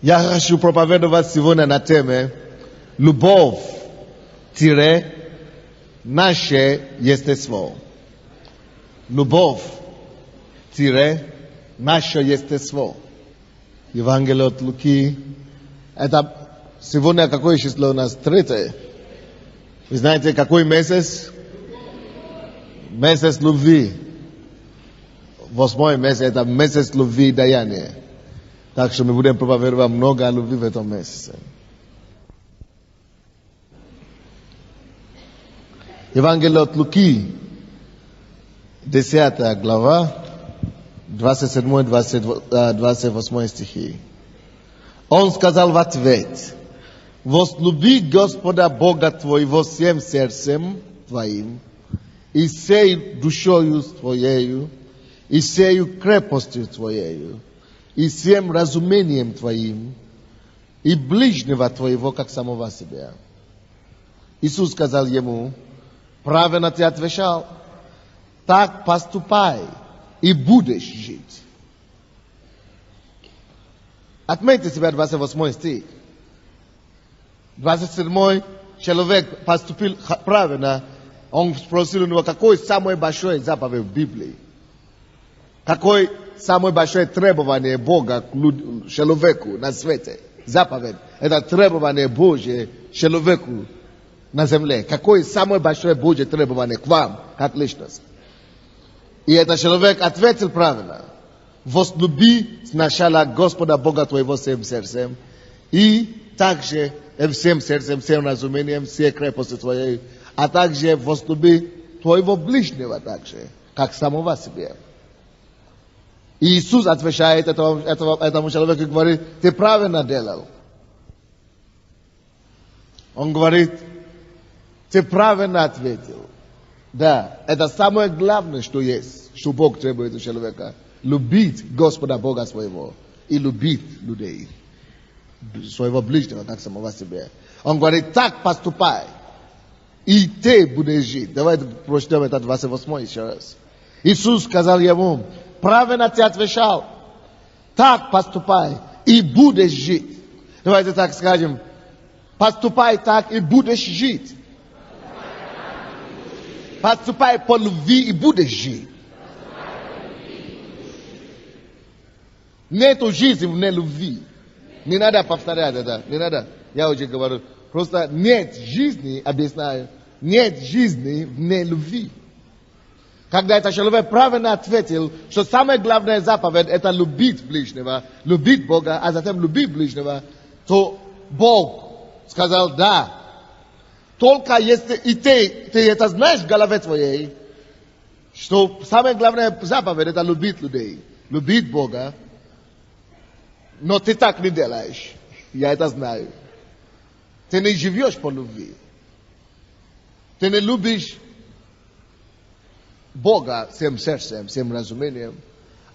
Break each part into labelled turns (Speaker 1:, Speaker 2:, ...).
Speaker 1: Я хочу проповедовать сегодня на теме «Любовь – наше естество». Любовь – наше естество. Евангелие от Луки. Это сегодня какое число у нас? 3. Вы знаете, какой месяц? Месяц любви. 8 месяц – это месяц любви и даяния. Так что мы будем проповедовать много о любви в этом месяце. Евангелие от Луки, 10 глава, 27-28 стихи. Он сказал в ответ: «Возлюби Господа Бога твоего всем сердцем твоим, и всей душою твоею, и всею крепостью твоею, и всем разумением твоим, и ближнего твоего, как самого себя». Иисус сказал ему: «Правильно ты отвечал, так поступай, и будешь жить». Отметьте себя 28 стих. 27 человек поступил правильно. Он спросил у него, какой самый большой заповедь в Библии? Какое самое большое требование Бога к человеку на свете? Заповедь. Это требование Божье человеку на земле. Какое самое большое Божье требование к вам, как личность? И этот человек ответил правильно. Возлюби сначала Господа Бога твоего всем сердцем, и также всем сердцем, всем разумением, всей крепостью твоей, а также возлюби твоего ближнего также, как самого себя. И Иисус отвечает этому человеку и говорит: ты правильно делал. Он говорит: ты правильно ответил. Да, это самое главное, что есть, что Бог требует от человека. Любить Господа Бога своего и любить людей, своего ближнего, как самого себя. Он говорит: так поступай, и ты будешь жить. Давайте прочтем это 28 еще раз. Иисус сказал ему: правильно ты отвечал, так поступай, и будешь жить. Давайте так скажем: поступай так, и будешь жить. Поступай по любви, и будешь жить. Нету жизни вне любви. Не надо повторять это, не надо. Я уже говорю, просто нет жизни, объясняю, нет жизни вне любви. Когда этот человек правильно ответил, что самая главная заповедь – это любить ближнего, любить Бога, а затем любить ближнего, то Бог сказал: да. Только если и ты это знаешь в голове твоей, что самая главная заповедь – это любить людей, любить Бога, но ты так не делаешь. Я это знаю. Ты не живешь по любви. Ты не любишь Бога всем сердцем, всем разумением.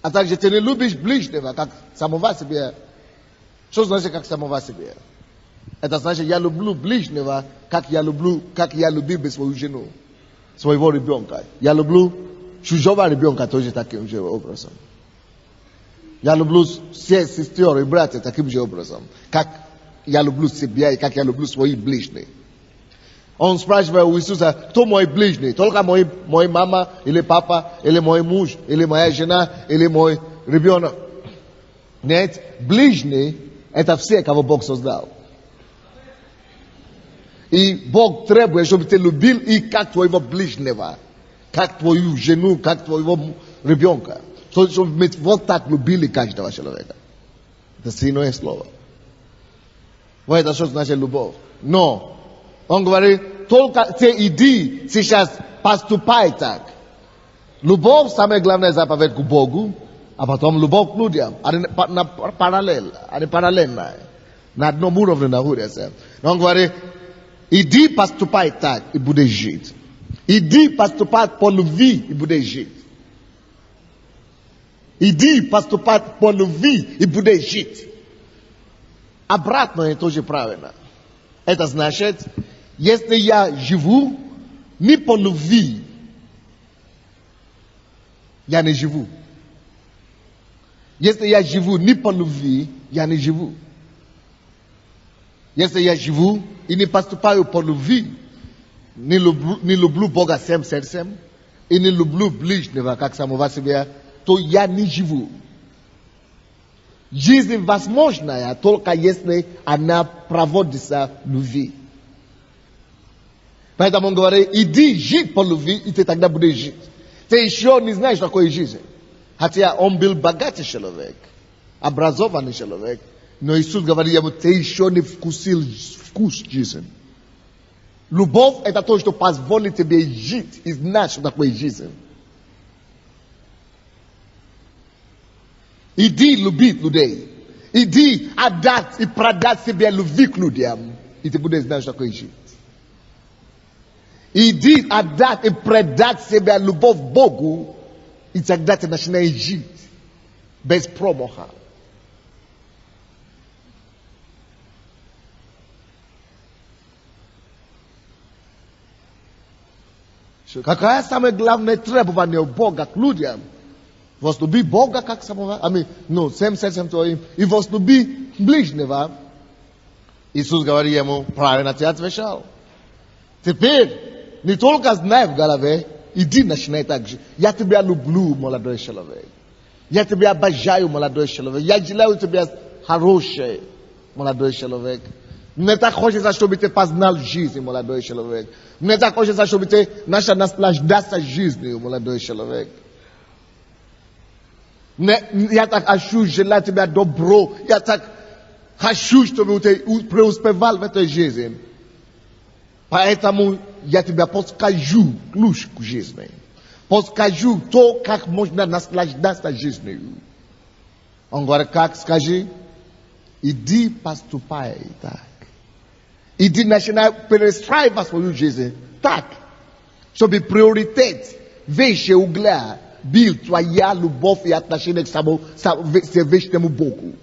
Speaker 1: А также ты не любишь ближнего, как самого себя. Что значит как самого себя? Это значит, я люблю ближнего, как я любил бы свою жену, своего ребенка. Я люблю чужого ребенка тоже таким же образом. Я люблю всех сестер и братьев таким же образом, как я люблю себя и как я люблю своих ближних. Он спрашивает у Иисуса: кто мой ближний? Только мой мама или папа, или мой муж, или моя жена, или мой ребенок? Нет, ближний – это все, кого Бог создал. И Бог требует, чтобы ты любил и как твоего ближнего, как твою жену, как твоего ребенка. Чтобы мы вот так любили каждого человека. Это сильное слово. Вот это что значит любовь. Но он говорит: только ты иди сейчас, поступай так. Любовь – самая главная заповедь к Богу, а потом любовь к людям. Они параллельно. На одном уровне находятся. Он говорит: иди поступай так, и будешь жить. Иди поступать по любви, и будешь жить. Иди поступать по любви, и будешь жить. Обратно это тоже правильно. Это значит, если я живу не по любви, я не живу. Если я живу не по любви, я не живу. Если я живу и не поступаю по любви, не люблю Бога всем сердцем, и не люблю ближнего, как самого себя, то я не живу. Жизнь возможная только если она проводится в любви. Поэтому он говорит, иди жить по любви, и ты тогда будешь жить. Ты еще не знаешь, что такое жизнь. Хотя он был богатый человек, образованный человек, но Иисус говорит ему, ты еще не вкусил вкус жизни. Любовь – это то, что позволит тебе жить и знать, что такое жизнь. Иди любить людей. Иди отдать и продать себе любви к людям, и ты будешь знать, что такое жить. Иди отдать и предать себе любовь к Богу, и тогда ты начинаешь жить без промаха. Какое самое главное требование у Бога к людям? Возлюби Бога как самого, всем сердцем твоим, и возлюби ближнего. Иисус говорит ему, правильно ты отвечал. Теперь, не только знай в голове, иди начинай так же. Я тебя люблю, молодой человек. Я тебя обожаю, молодой человек. Я желаю тебе хорошее, молодой человек. Мне так хочется, чтобы ты познал жизнь, молодой человек. Мне так хочется, чтобы ты начал наслаждаться жизнью, молодой человек. Я так хочу желать тебе добро. Я так хочу, чтобы ты преуспевал в этой жизни. Поэтому я тебе подскажу ключ к жизни. Подскажу то, как можно наслаждаться жизнью. Он говорит, как скажи? Иди поступай так. Иди начинай перестраивать свою жизнь так, чтобы приоритет выше угля был твоя любовь и отношение к Всевышнему Богу.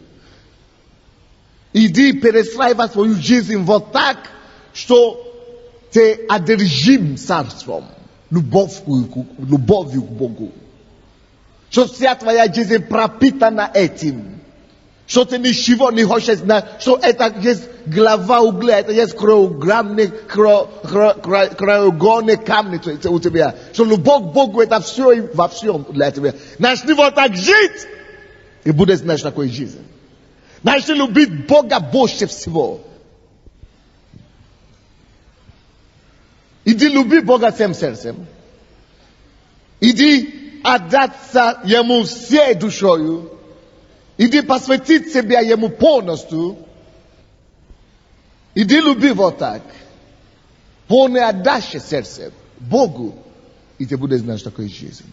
Speaker 1: Иди перестраивать свою жизнь вот так, что ты одержим царством, любовью к Богу. Что вся твоя жизнь пропитана этим. Что ты ничего не хочешь знать, что это есть глава угля, это есть краеугольные камни у тебя. Что любовь к Богу это все и во всем для тебя. Начни вот так жить, и будешь знать, что такое жизнь. Начни любить Бога больше всего. Иди люби Бога всем сердцем. Иди отдаться Ему всей душою. Иди посвятить себя Ему полностью. Иди люби вот так. Полное отдача сердце Богу. И ты будешь знать, что такое жизнь.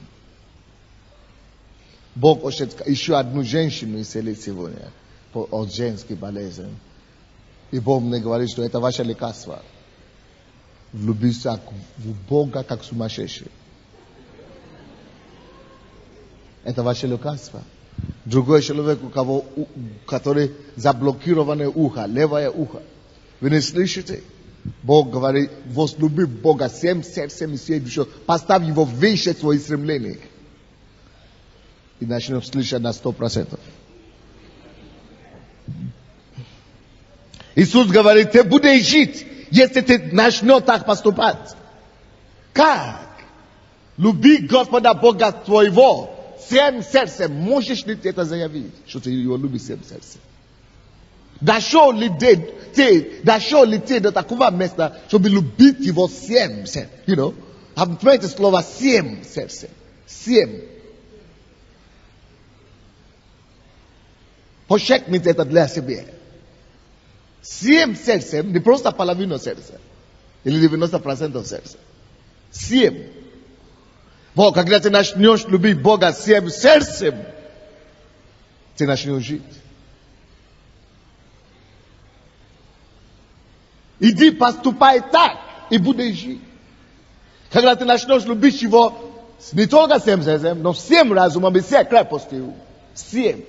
Speaker 1: Бог хочет еще одну женщину исцелить сегодня от женской болезни. И Бог мне говорит, что это ваше лекарство. Влюбиться в Бога как сумасшедший. Это ваше лекарство. Другой человек, который заблокировано ухо, левое ухо. Вы не слышите? Бог говорит, возлюби Бога всем сердцем и всей душой. Поставь его выше своих стремлений. И начнем слышать на 100%. Иисус говорит, ты будешь жить, если ты начнешь так поступать. Как? Люби Господа Бога твоего всем сердцем. Можешь ли ты это заявить, что ты его любишь всем сердцем? Дошел ли ты до такого места, чтобы любить его всем сердцем? You know? Отметьте слово всем сердцем. Всем. Подчеркните это для себя. Всем сердцем, не просто половину сердца. Или 90% сердца. Всем. Вот, когда ты начнешь любить Бога всем сердцем, ты начнешь жить. Иди поступай так, и будешь жить. Когда ты начнешь любить его не только всем сердцем, но всем разумом и всей крепостью. Всем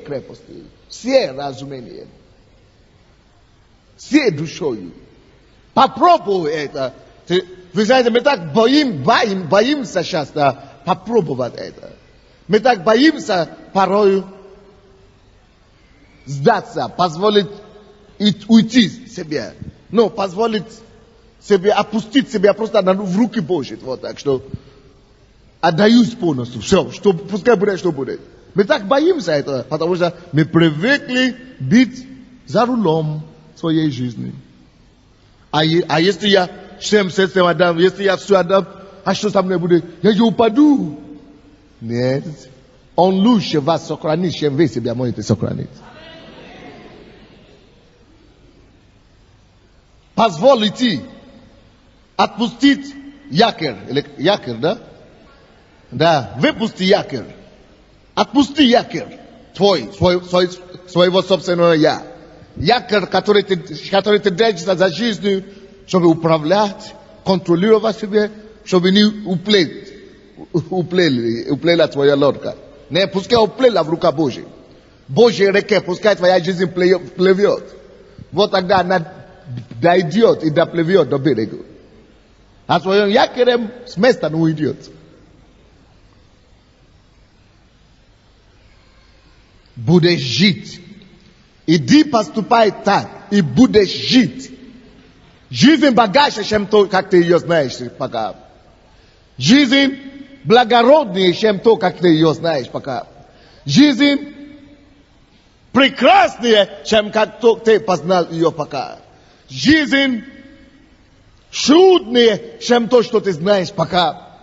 Speaker 1: крепостью, всем разумением, всей душою. Попробуй это. Вы знаете, мы так боимся часто попробовать это. Мы так боимся порою сдаться, позволить уйти себе. Но позволить себе опустить себя просто в руки Божьи. Вот так что отдаюсь полностью. Все, что, пускай будет, что будет. Мы так боимся этого, потому что мы привыкли быть за рулем своей жизни. А если я всем сердцем отдам, если я все отдам, а что со мной будет? Я же упаду. Нет. Он лучше вас сохранит, чем вы себя можете сохранить. Позволите отпустить якорь. Или якорь, да? Да, выпусти якорь. Отпусти якорь своего собственного я. Якорь, который ты держишься за жизнь, чтобы управлять, контролировать себя, чтобы не уплыла твоя лодка. Не, пускай уплыла в рука Божья. Божьей реке, пускай твоя жизнь плывет. Вот тогда она дойдет и доплывет до берега. А своим якорем с места не уйдет. Будешь жить. Иди поступай так, и будешь жить. Жизнь богаче, чем то, как ты ее знаешь пока. Жизнь благороднее, чем то, как ты ее знаешь пока. Жизнь прекраснее, чем как ты познал ее пока. Жизнь чуднее, чем то, что ты знаешь пока.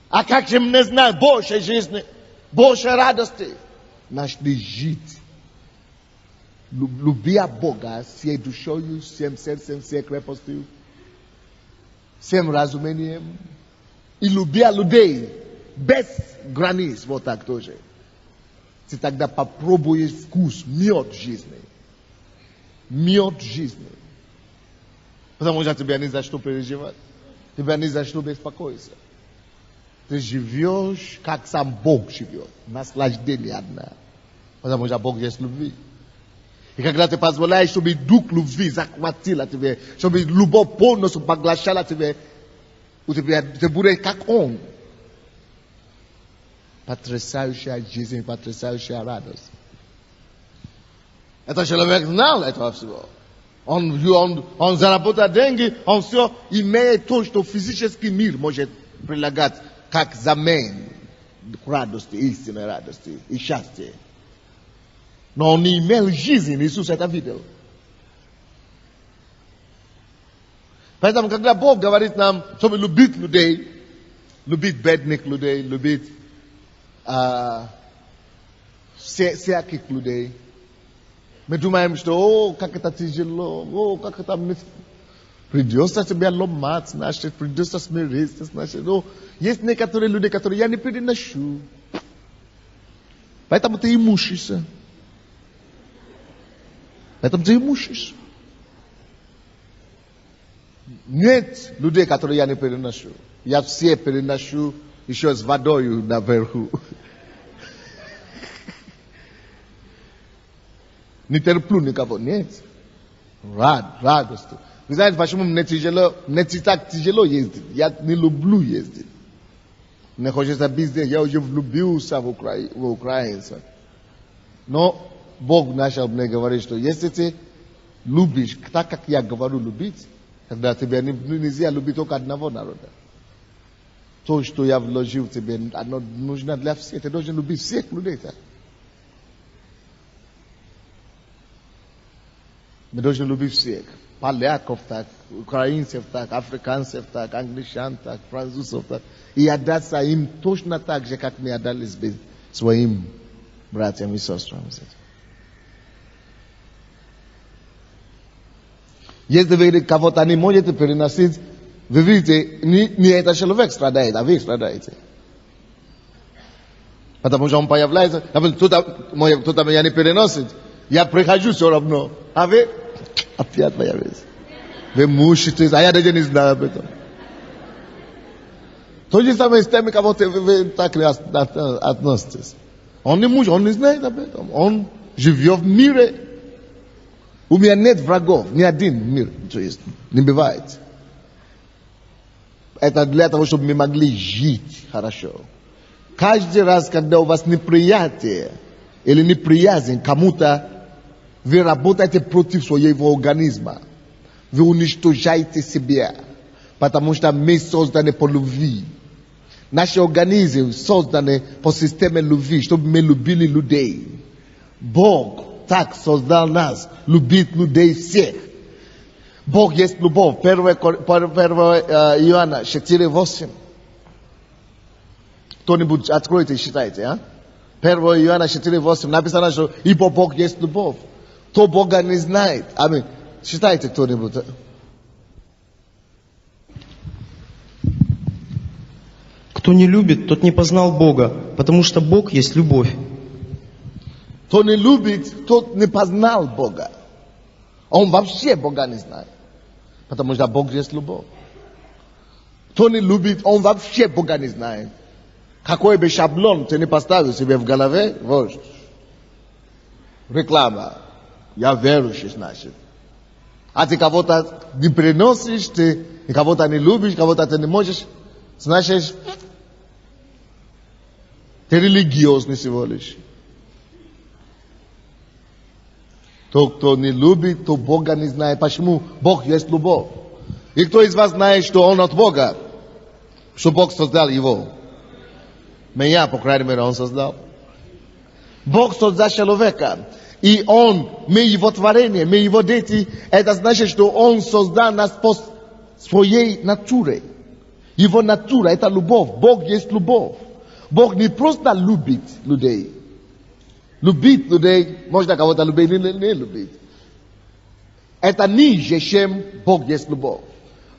Speaker 1: А как же мне знать больше жизни, больше радости? Начни жить. Любя Бога всей душою, всем сердцем, всей крепостью, всем разумением. И любя людей без границ, вот так тоже. Ты тогда попробуешь вкус, мед жизни. Мед жизни. Потому что тебе не за что переживать. Тебе не за что беспокоиться. Ты живешь, как сам Бог живет. Наслаждение одна. Потому что Бог есть любви. И когда ты позволяешь, чтобы дух любви захватил тебя, чтобы любовь полностью поглощала тебя, у тебя ты будешь как Он. Потрясающая жизнь, потрясающая радость. Это человек знал этого всего. Он заработал деньги, он все имеет то, что физический мир может прилагать как замен к радости, истинной радости и счастья. Но он не имел жизнь, Иисус это видел. Поэтому, когда Бог говорит нам, чтобы любить людей, любить бедных людей, любить всяких людей, мы думаем, что, как это тяжело, как это придется тебя ломать, значит, придется смириться, значит, есть некоторые люди, которые я не переношу. Поэтому ты и мучаешься. Поэтому ты и мучаешься. Нет людей, которые я не переношу. Я все переношу еще с водой наверху. Не терплю никого, нет. Радость. Вы знаете, почему мне так тяжело ездить? Я не люблю ездить. Мне хочется бизнес, я уже влюбился в украинцев. Но Бог начал мне говорить, что если ты любишь, так как я говорю любить, тогда тебе нельзя любить только одного народа. То, что я вложил в тебе, оно нужно для всех. Ты должен любить всех людей. Так? Мы должны любить всех. Поляков так, украинцев так, африканцев так, англичан так, французов так. И отдаться им точно так же, как мы отдались своим братьям и сестрам. Если вы кого-то не можете переносить, вы видите, не этот человек страдает, а вы страдаете. Потому что он появляется, кто-то меня не переносит, я прихожу все равно, а вы опять появились. Вы мучитесь, а я даже не знаю об этом. То же самое с теми, кого-то вы так относитесь. Он не мучит, он не знает об этом. Он живет в мире. У меня нет врагов, ни один мир, то есть не бывает. Это для того, чтобы мы могли жить хорошо. Каждый раз, когда у вас неприятие, или неприязнь кому-то, вы работаете против своего организма. Вы уничтожаете себя, потому что мы созданы по любви. Наш организм создан по системе любви, чтобы мы любили людей. Бог так создал нас, любить людей всех. Бог есть любовь. 1 Иоанна 4:8. Кто-нибудь откройте и считайте, а? 1 Иоанна 4:8 написано, что ибо Бог есть любовь. Кто Бога не знает. Аминь. Считайте кто-нибудь.
Speaker 2: Кто не любит, тот не познал Бога, потому что Бог есть любовь.
Speaker 1: Кто не любит, тот не познал Бога. Он вообще Бога не знает. Потому что Бог есть любовь. Кто не любит, он вообще Бога не знает. Какой бы шаблон ты не поставил себе в голове, вот. Реклама. Я верующий, значит. А ты кого-то не приносишь, ты кого-то не любишь, кого-то ты не можешь, значит, ты религиозный всего лишь. Тот, кто не любит, то Бога не знает. Почему? Бог есть любовь. И кто из вас знает, что он от Бога? Что Бог создал его? Меня, по крайней мере, он создал. Бог создал человека. И он, мы его творение, мы его дети. Это значит, что он создал нас по своей натуре. Его натура, это любовь. Бог есть любовь. Бог не просто любит людей. Любить людей, можно кого-то любить, не любить. Это ниже, чем Бог есть любовь.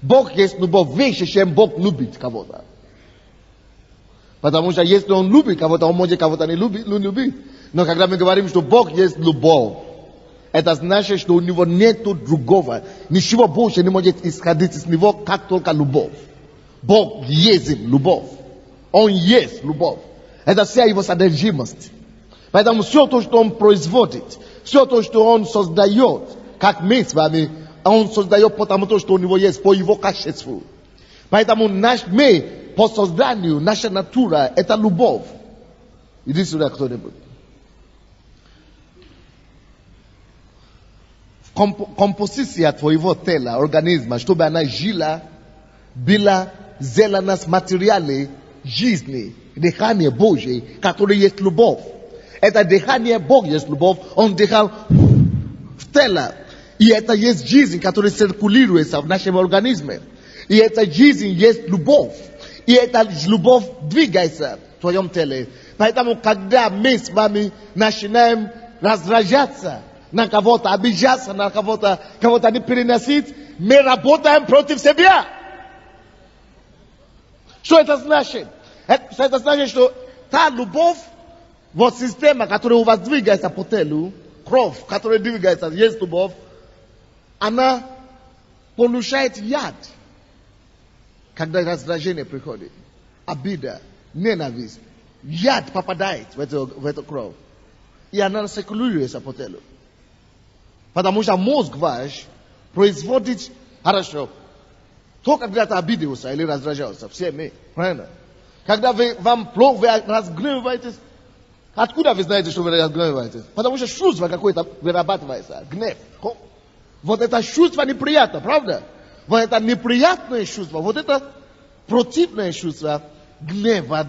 Speaker 1: Бог есть любовь выше, чем Бог любит кого-то. Потому что если он любит кого-то, он может кого-то не любить. Но когда мы говорим, что Бог есть любовь, это значит, что у него нет другого. Ничего больше не может исходить из него, как только любовь. Бог есть любовь. Он есть любовь. Это вся его содержимость. Поэтому все то, что он производит, все то, что он создает, как мы с вами, он создает потому, что у него есть, по его качеству. Поэтому мы, по созданию, наша натура, это любовь. Иди сюда кто-нибудь. Композиция твоего тела, организма, чтобы она жила, была сделана с материалами жизни, дыхание Божье, которое есть любовь. Это дыхание Бог есть любовь, он дыхал в тело. И это есть жизнь, которая циркулируется в нашем организме. И эта жизнь есть любовь. И эта любовь двигается в твоем теле. Поэтому, когда мы с вами начинаем раздражаться на кого-то, обижаться на кого-то не переносить, мы работаем против себя. Что это значит? Это значит, что та любовь, вот система, которая у вас двигается по телу, кровь, которая двигается, есть любовь, она получает яд, когда раздражение приходит, обида, ненависть. Яд попадает в эту кровь, и она циркулируется по телу. Потому что мозг ваш производит, хорошо, то когда ты обиделся или раздражался, все мы, правильно? Когда вам плохо, вы разгневаетесь, откуда вы знаете, что вы разгневаетесь? Потому что чувство какое-то вырабатывается, гнев. Вот это чувство неприятно, правда? Вот это неприятное чувство, вот это противное чувство гнева,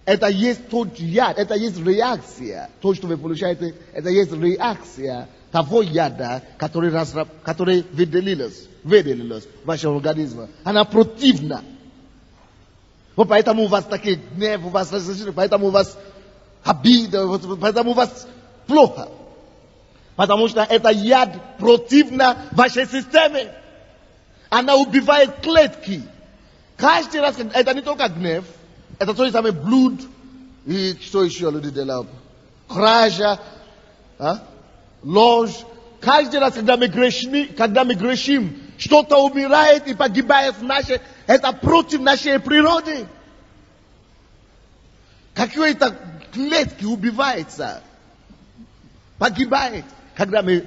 Speaker 1: это есть тот яд, это есть реакция. То, что вы получаете, это есть реакция того яда, который выделилась в вашем организме. Она противна. Вот поэтому у вас такие гнев, у вас раздражение, поэтому у вас обида, поэтому у вас плохо. Потому что это яд противно вашей системе. Она убивает клетки. Каждый раз, это не только гнев, это то же самое блуд, и что еще люди делают? Кража, ложь. Каждый раз, когда мы грешим, что-то умирает и погибает в нашей, это против нашей природы. Какие-то клетки убиваются, погибает, когда мы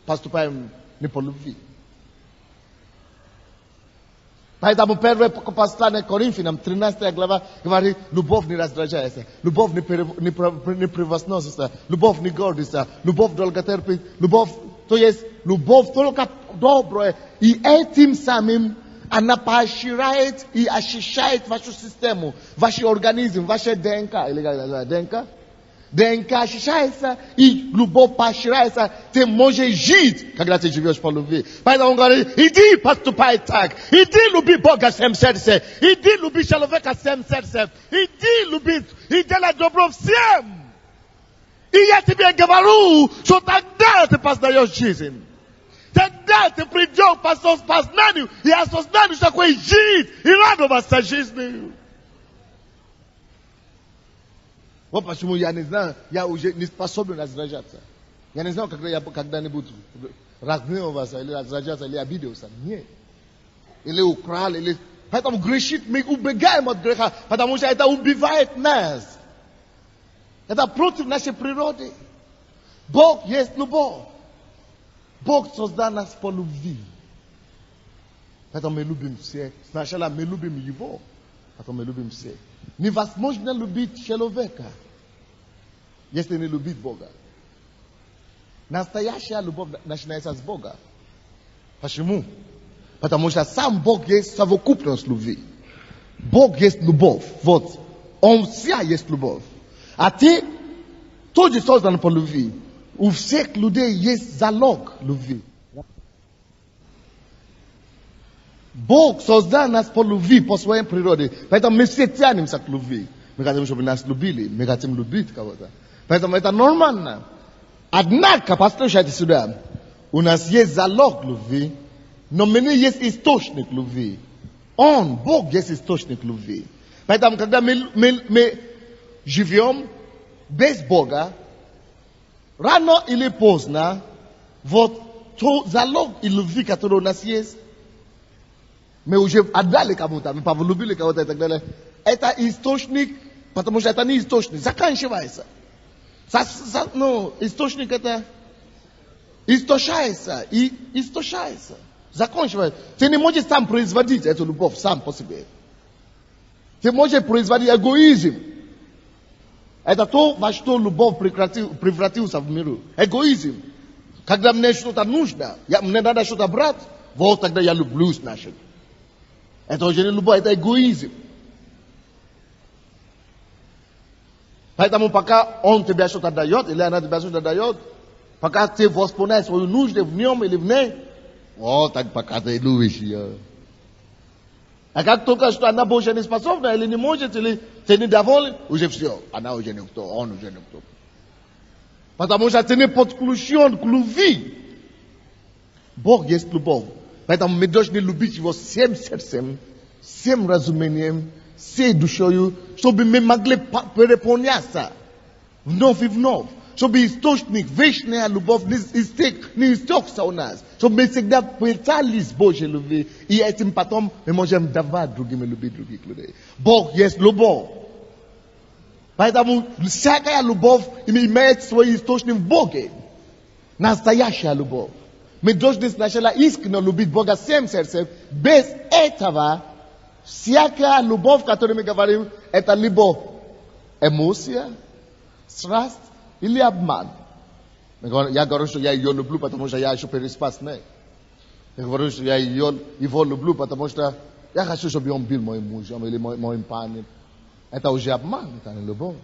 Speaker 1: поступаем не по любви. Поэтому первое послание Коринфянам, 13 глава, говорит, любовь не раздражается, любовь не превозносится, любовь не гордится, любовь долготерпит, любовь, то есть любовь только добрая. И этим самым она поощряет и очищает вашу систему, ваш организм, ваше ДНК, или как называется, ДНК? ДНК очищается, и любовь поощряется, ты можешь жить, когда ты живешь по любви. Поэтому он говорит, иди поступай так, иди люби Бога всем сердцем, иди люби человека всем сердцем, иди люби, и делай добро всем. И я тебе говорю, что тогда ты познаешь жизнь. Тогда ты придешь к познанию и осознанию, что такое жить и радоваться жизнью. Вот почему я не знаю, я уже не способен раздражаться. Я не знаю, когда я когда-нибудь разгневался, или раздражаться, или обиделся. Нет. Или украл, или... Поэтому грешит, мы убегаем от греха, потому что это убивает нас. Это против нашей природы. Бог есть любовь. Бог создал нас по любви. Поэтому мы любим всех. Сначала мы любим Его, потом мы любим всех. Невозможно любить человека, если не любить Бога. Настоящая любовь начинается с Бога. Почему? Потому что сам Бог есть совокупность любви. Бог есть любовь. Вот. Он вся есть любовь. А ты тоже создан по любви. У всех людей есть залог любви. Бог создал нас по любви, по своей природе. Поэтому мы все тянемся к любви. Мы хотим, чтобы нас любили. Мы хотим любить кого-то. Поэтому это нормально. Однако, послушайте сюда. У нас есть залог любви, но у меня есть источник любви. Бог есть источник любви. Поэтому, когда мы живем без Бога, рано или поздно, вот тот залог и любви, который у нас есть, мы уже отдали кому-то, мы полюбили кого-то и так далее. Это источник, потому что это не источник, заканчивается. Источник это истощается и истощается. Заканчивается. Ты не можешь сам производить эту любовь сам по себе. Ты можешь производить эгоизм. Это то, во что любовь превратился в миру. Эгоизм. Когда мне что-то нужно, мне надо что-то брать, вот тогда я люблю, значит. Это уже не любовь, это эгоизм. Поэтому пока он тебе что-то дает, или она тебе что-то дает, пока ты восполняешь свою нужду в нем или в ней, вот так пока ты любишь ее. А как только что она больше не способна, или не может, или ты недоволен, уже все, она уже никто, он уже никто. Потому что ты не подключен к любви. Бог есть любовь. Поэтому мы должны любить Его всем сердцем, всем разумением, всей душою, чтобы мы могли переполняться вновь и вновь. Чтобы источник, вечная любовь не истекся у нас. Чтобы мы всегда питались Божьей любви. И этим потом мы можем давать другим и любить других людей. Бог есть любовь. Поэтому всякая любовь имеет свой источник в Боге. Настоящая любовь. Мы должны сначала искренне любить Бога всем сердцем. Без этого, всякая любовь, о которой мы говорим, это либо эмоция, страсть или обман. Я говорю, что я ее люблю, потому что я еще переспал с ней. Я говорю, что я его люблю, потому что я хочу, чтобы он был моим мужем или моим парнем. Это уже обман, это не любовь.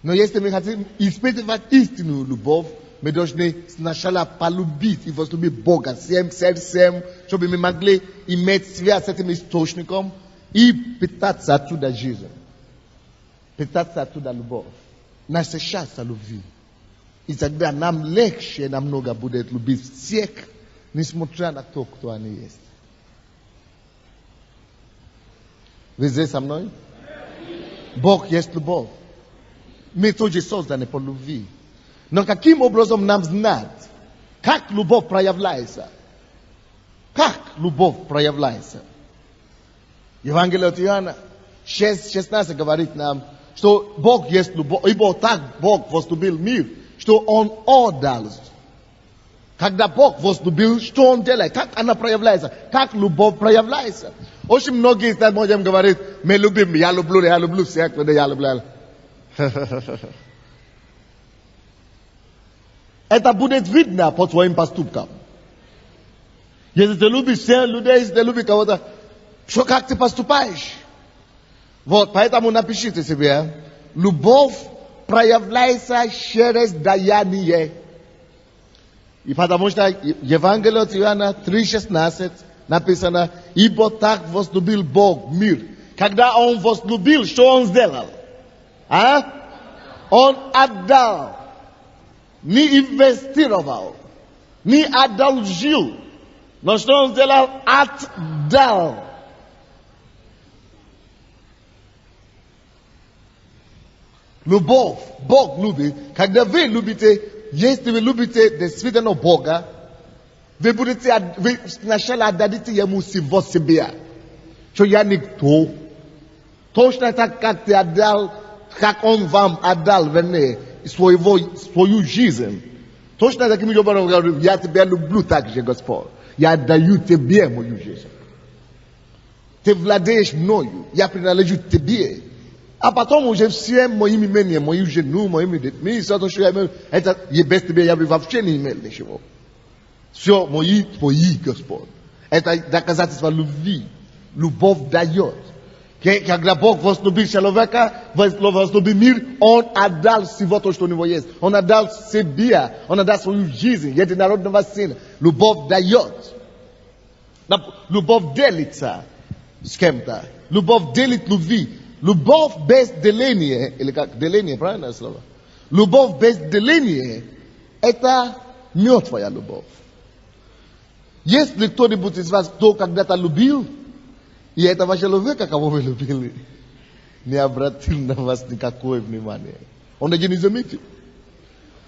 Speaker 1: Но если мы хотим испытывать истинную любовь, мы должны сначала полюбить и возлюбить Бога всем сердцем, чтобы мы могли иметь связь с этим источником и питаться оттуда жизнь. Питаться оттуда любовь. Насыщаться любви. И тогда нам легче намного будет любить всех, несмотря на то, кто они есть. Вы здесь со мной? Бог есть любовь. Мы тоже созданы по любви. Но каким образом нам знать, как любовь проявляется? Как любовь проявляется? Евангелие от Иоанна 6:16 говорит нам, что Бог есть любовь, ибо так Бог возлюбил мир, что Он отдал Когда Бог возлюбил, что Он делает? Как она проявляется? Как любовь проявляется? Очень многие из нас можем говорить, мы любим, я люблю всех, я люблю. Это будет видно по твоим поступкам. Если ты любишь всех людей, если ты любишь кого-то, что как ты поступаешь? Вот, поэтому напишите себе, любовь проявляется через даяние. И потому что Евангелие от Иоанна 3,16 написано, ибо так возлюбил Бог мир. Когда Он возлюбил, что Он сделал? Он отдал, не инвестировал, не одолжил. Но что Он сделал? Отдал. Любовь. Бог любит. Когда вы любите, если вы любите действительно Бога, вы сначала отдадите Ему всего себя. Что я никто. Точно так, как ты отдал, как Он вам отдал свою жизнь. Точно таким образом говорю, я тебя люблю так же, Господь. Я отдаю тебе мою жизнь. Ты владеешь мною, я принадлежу тебе. А потом уже все моими имениями, мою жену, моими детьми, все то, что я имею, это без тебя я бы вообще не имел ничего. Все мои, твои, Господь. Это доказательство любви. Любовь дает. Когда Бог возлюбил человека, возлюбил мир, Он отдал всего то, что у него есть. Он отдал себя, Он отдал свою жизнь, единородного Сына. Любовь дает. Любовь делится с кем-то. Любовь делит любви. Любовь без деления, или как деление, правильное слово? Любовь без деления – это мертвая любовь. Если кто-нибудь из вас, кто когда-то любил, и этого человека, кого вы любили, не обратил на вас никакое внимание, он даже не заметил.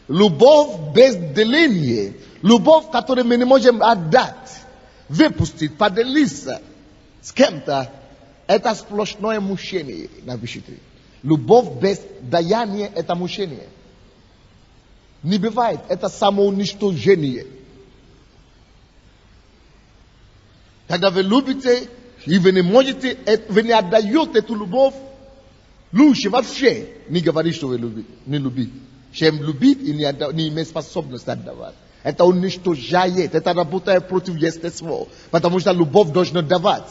Speaker 1: Любовь без деления, любовь, которую мы не можем отдать, выпустить, поделиться с кем-то, это сплошное мучение, напишите. Любовь без даяния – это мучение. Не бывает, это самоуничтожение. Когда вы любите, и вы не можете, вы не отдаете эту любовь, лучше вообще не говорить, что вы не любите. Чем любить и не иметь способность отдавать. Это уничтожает, это работает против естества. Потому что любовь должна давать.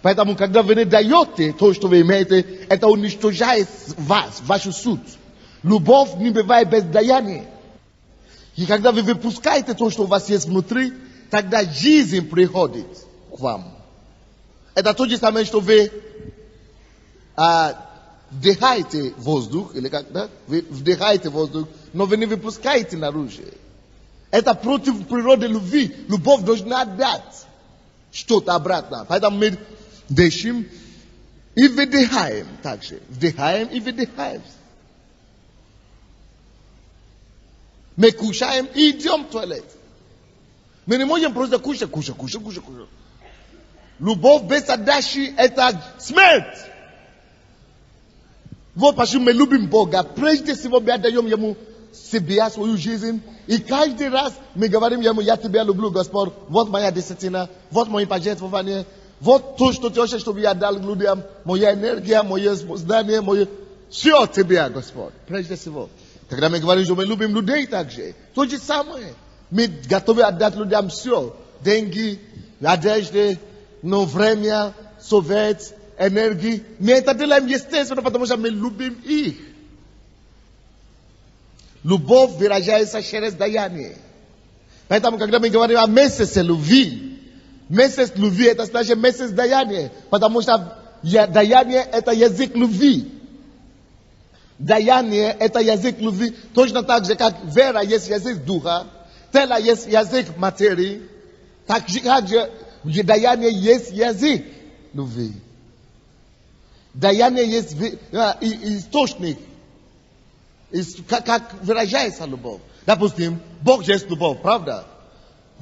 Speaker 1: Поэтому, когда вы не даете то, что вы имеете, это уничтожает вас, вашу суть. Любовь не бывает без даяния. И когда вы выпускаете то, что у вас есть внутри, тогда жизнь приходит к вам. Это то же самое, что вы вдыхаете воздух, или как, да? Вы вдыхаете воздух, но вы не выпускаете наружу. Это против природы любви. Любовь должна отдать что-то обратно. Поэтому мы дышим и выдыхаем также. Вдыхаем и выдыхаем. Мы кушаем и идем в туалет. Мы не можем просто кушать. Любовь без отдачи – это смерть. Вот почему мы любим Бога. Прежде всего мы отдаем Ему себя, свою жизнь. И каждый раз мы говорим Ему, я тебя люблю, Господь. Вот моя десятина, вот мои пожертвования. Вот то, что ты хочешь, чтобы я дал людям. Моя энергия, мое знание, все тебя, Господь. Прежде всего. Когда мы говорим, что мы любим людей также. То же самое. Мы готовы отдать людям все. Деньги, одежды, но время, совет, энергии. Мы это делаем естественно, потому что мы любим их. Любовь выражается через даяние. Поэтому, когда мы говорим о месяце любви, месяц любви это значит месяц даяния. Потому что даяние это язык любви. Даяние это язык любви. Точно так же, как вера есть язык духа, тело есть язык материи, так же даяние есть язык любви. Даяние есть источник, как выражается любовь. Допустим, Бог есть любовь, правда?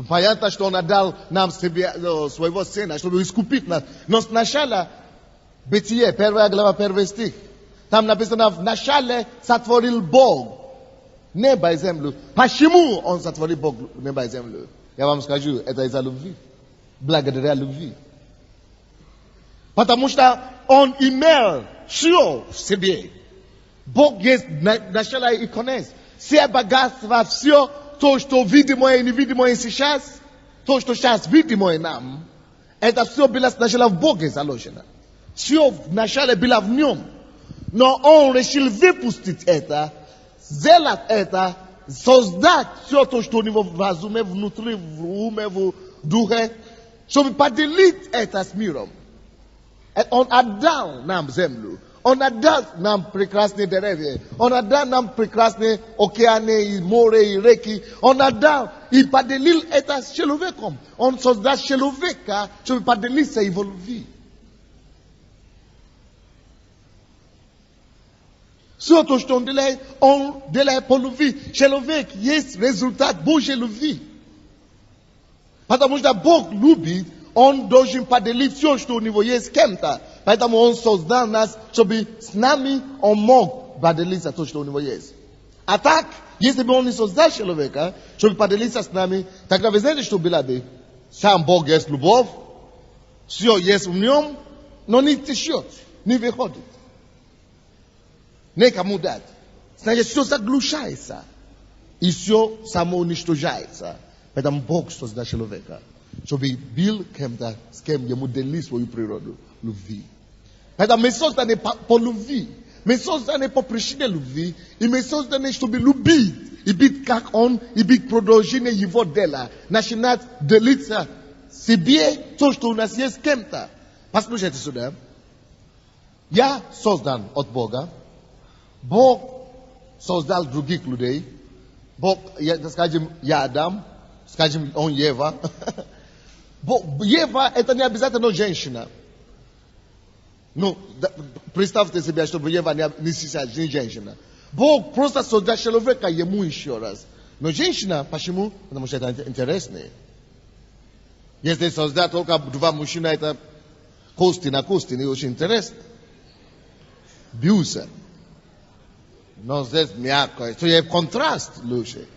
Speaker 1: Понятно, что Он отдал нам своего Сына, чтобы искупить нас. Но сначала, Бытие, 1 глава, 1 стих. Там написано, в начале сотворил Бог Небо и землю. Почему он сотворил Бог небо и землю? Я вам скажу, это из-за любви. Благодаря любви. Потому что он имел все в себе. Бог есть начало и конец. Все богатства, все то, что видимое и невидимое сейчас, то, что сейчас видимое нам, это все было сначала в Боге заложено. Все вначале было в нем. Но он решил выпустить это, сделать это, создать все то, что у него в разуме, внутри, в уме, в духе, чтобы поделить это с миром. Он отдал нам землю. Он отдал нам прекрасные деревья. Он отдал нам прекрасные океаны, и море, и реки. Он отдал и поделил это с человеком. Он создал человека, чтобы поделиться его любви. Все то, что он делает по любви. Человек есть результат Божьей любви. Потому что Бог любит, он должен поделить все, что у него есть с кем-то. Поэтому он создал нас, чтобы с нами он мог поделиться то, что у него есть. А так, если бы он не создал человека, чтобы поделиться с нами, тогда вы знаете, что было бы? Сам Бог есть любовь, все есть в нем, но не течет, не выходит. Некому дать. Значит, все заглушается. И все самоуничтожается. Поэтому Бог создал человека, чтобы был кем-то, с кем ему делить свою природу, любви. Поэтому мы созданы по любви. Мы созданы по причине любви. И мы созданы, чтобы любить. И быть как он, и быть продолжением его дела. Начинать делиться себе то, что у нас есть с кем-то. Послушайте сюда. Я создан от Бога. Бог создал других людей. Бог, скажем, я Адам, скажем, он Ева. Ева это не обязательно женщина. Ну, представьте себе, чтобы Ева не женщина. Бог просто создал человека ему еще раз. Но женщина, почему? Потому что это интересно. Если создать только два мужчины, это кости на кости, не очень интересно. Бьются. Но здесь мягко. То есть контраст лучше.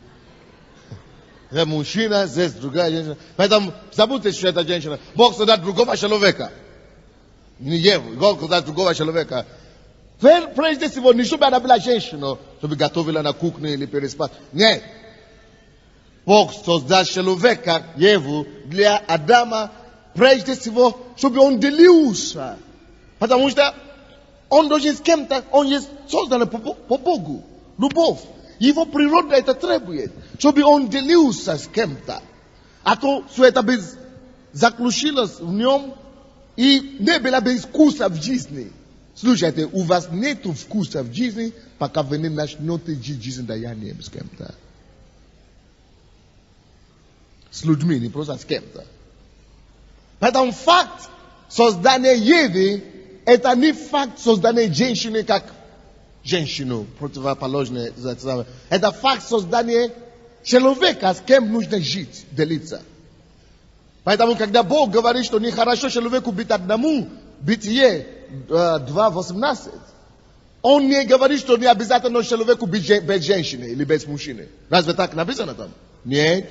Speaker 1: Это мужчина, здесь другая женщина. Поэтому забудьте, что это женщина. Бог создал другого человека. Не Еву. Бог создал другого человека. Прежде всего, не чтобы она была женщина, чтобы готовила на кухне или переспать. Нет. Бог создал человека, Еву, для Адама, прежде всего, чтобы он делился. Потому что он должен с кем-то, он есть создан по Богу. Любовь. Его природа это требует, чтобы он делился с кем-то. А то все это бы заключилось в нем и не было бы вкуса в жизни. Слушайте, у вас нет вкуса в жизни, пока вы не начнете жить жизнь даянием с кем-то. С людьми, не просто с кем-то. Поэтому факт создания Евы, это не факт создания женщины как женщину, противоположное. Это факт создания человека, с кем нужно жить, делиться. Поэтому, когда Бог говорит, что нехорошо человеку быть одному, Бытие 2:18, он не говорит, что не обязательно человеку быть без женщины или без мужчины. Разве так написано там? Нет.